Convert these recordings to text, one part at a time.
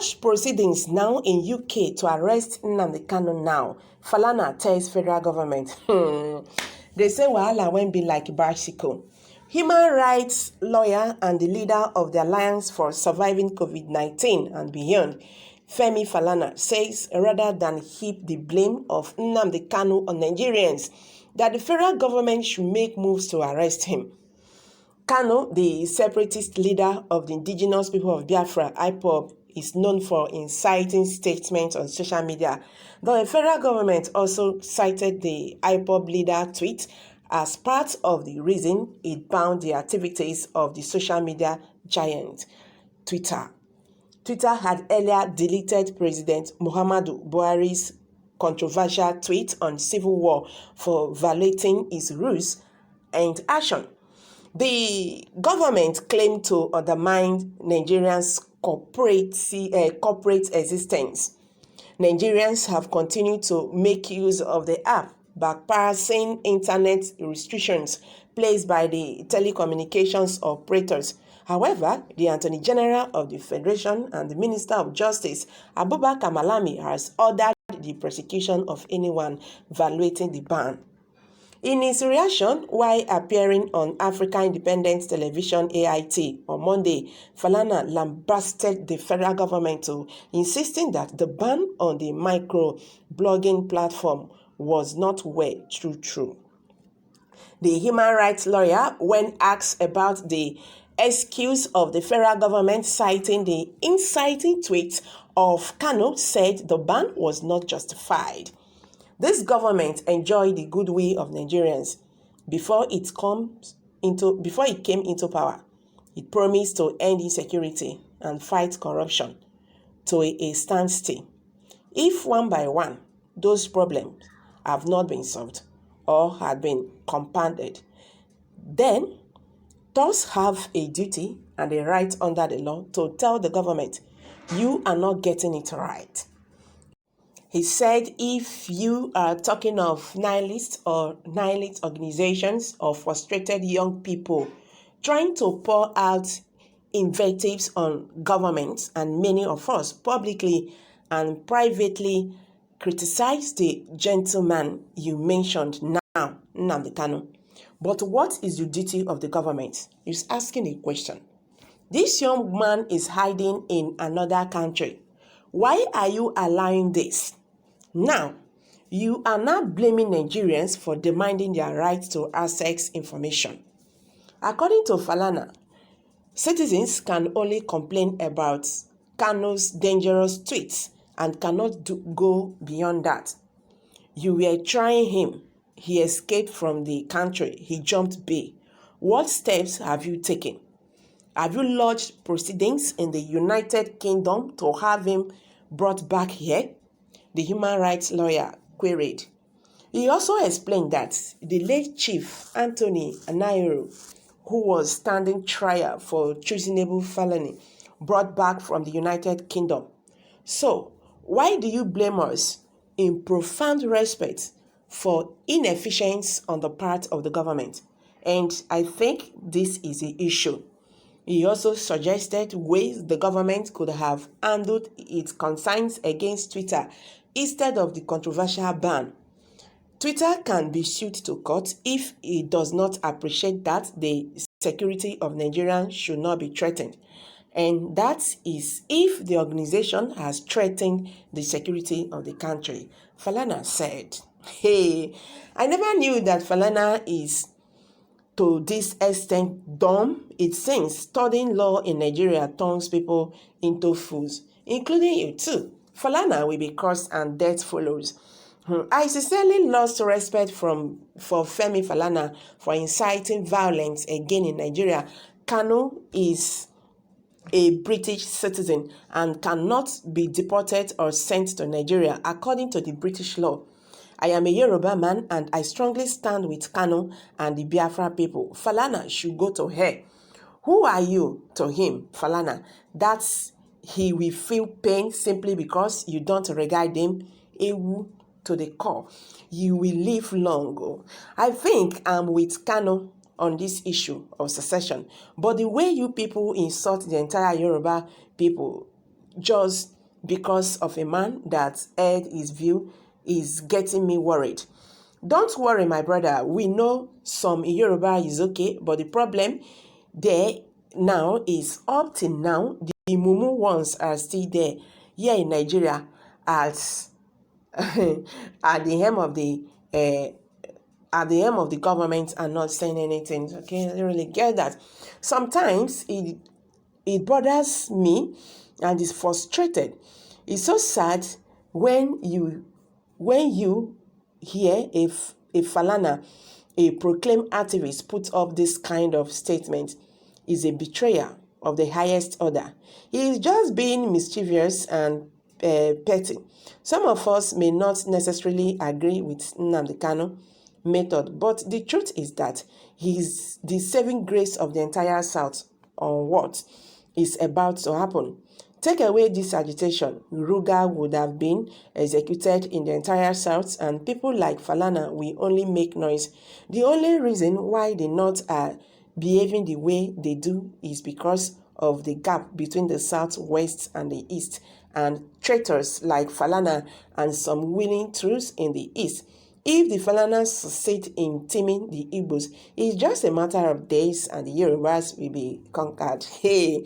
Launch proceedings now in UK to arrest Nnamdi Kanu now. Falana tells federal government. They say wahala won't be like bicycle. Human rights lawyer and the leader of the Alliance for Surviving COVID-19 and Beyond, Femi Falana, says rather than heap the blame of Nnamdi Kanu on Nigerians, that the federal government should make moves to arrest him. Kanu, the separatist leader of the indigenous people of Biafra, IPOB, is known for inciting statements on social media. The federal government also cited the IPOB leader tweet as part of the reason it banned the activities of the social media giant, Twitter. Twitter had earlier deleted President Muhammadu Buhari's controversial tweet on civil war for violating its rules and action. The government claimed to undermine Nigerians' corporate existence. Nigerians have continued to make use of the app, bypassing internet restrictions placed by the telecommunications operators. However, the Attorney General of the Federation and the Minister of Justice, Abubakar Malami, has ordered the prosecution of anyone violating the ban. In his reaction, while appearing on African Independent Television AIT on Monday, Falana lambasted the federal government, insisting that the ban on the micro-blogging platform was not true. The human rights lawyer, when asked about the excuse of the federal government citing the inciting tweet of Kanu, said the ban was not justified. This government enjoyed the goodwill of Nigerians before it came into power. It promised to end insecurity and fight corruption to a standstill. If one by one those problems have not been solved or had been compounded, then those have a duty and a right under the law to tell the government, you are not getting it right. He said if you are talking of nihilist organizations or frustrated young people trying to pour out invectives on governments, and many of us publicly and privately criticize the gentleman you mentioned now, Nnamdi Kanu. But what is the duty of the government? He's asking a question. This young man is hiding in another country. Why are you allowing this? Now, you are not blaming Nigerians for demanding their right to access information. According to Falana, citizens can only complain about Kanu's dangerous tweets and cannot go beyond that. You were trying him. He escaped from the country. He jumped bail. What steps have you taken? Have you lodged proceedings in the United Kingdom to have him brought back here? The human rights lawyer queried. He also explained that the late Chief Anthony Anairo, who was standing trial for treasonable felony, brought back from the United Kingdom. So, why do you blame us in profound respect for inefficiency on the part of the government? And I think this is the issue. He also suggested ways the government could have handled its concerns against Twitter instead of the controversial ban. Twitter can be sued to court if it does not appreciate that the security of Nigerians should not be threatened. And that is if the organization has threatened the security of the country. Falana said, hey, I never knew that Falana is to this extent dumb. It seems studying law in Nigeria turns people into fools, including you too. Falana will be cursed and death follows. I sincerely lost respect for Femi Falana for inciting violence again in Nigeria. Kanu is a British citizen and cannot be deported or sent to Nigeria according to the British law. I am a Yoruba man and I strongly stand with Kanu and the Biafra people. Falana should go to hell. Who are you to him, Falana? That's he will feel pain simply because you don't regard him ewu to the core. You will live long. I think I'm with Kanu on this issue of secession. But the way you people insult the entire Yoruba people just because of a man that aired his view is getting me worried. Don't worry, my brother. We know some in Yoruba is okay, but the problem there now is up till now, the mumu ones are still there here in Nigeria as at the helm of the government and not saying anything. Okay, I don't really get that. Sometimes it bothers me and is frustrated. It's so sad when you hear a Falana, a proclaimed activist, put up this kind of statement. Is a betrayer of the highest order. He is just being mischievous and petty. Some of us may not necessarily agree with Nnamdi Kanu method, but the truth is that he is the saving grace of the entire South on what is about to happen. Take away this agitation, Ruga would have been executed in the entire South, and people like Falana will only make noise. The only reason why the North are behaving the way they do is because of the gap between the South-West and the East, and traitors like Falana and some willing troops in the East. If the Falanas succeed in taming the Igbos, it's just a matter of days and the Yorubas will be conquered. Hey,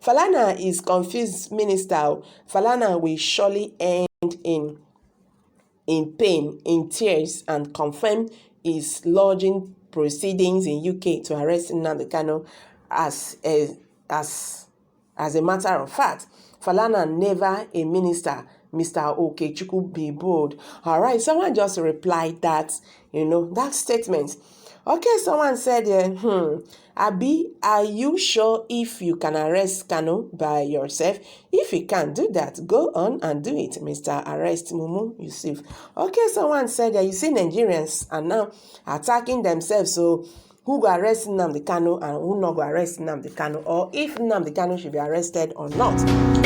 Falana is confused minister. Falana will surely end in pain, in tears, and confirm his lodging proceedings in UK to arrest Nnamdi Kanu as a matter of fact. Falana never a minister. Mr. Okechukwu be bold. All right, someone just replied that, that statement. Okay, someone said, Abi, are you sure if you can arrest Kanu by yourself? If you can do that, go on and do it, Mr. Arrest Mumu Yusuf. Okay, someone said that you see Nigerians are now attacking themselves, so who go arrest Nnamdi Kanu and who not go arrest Nnamdi Kanu, or if Nnamdi Kanu should be arrested or not.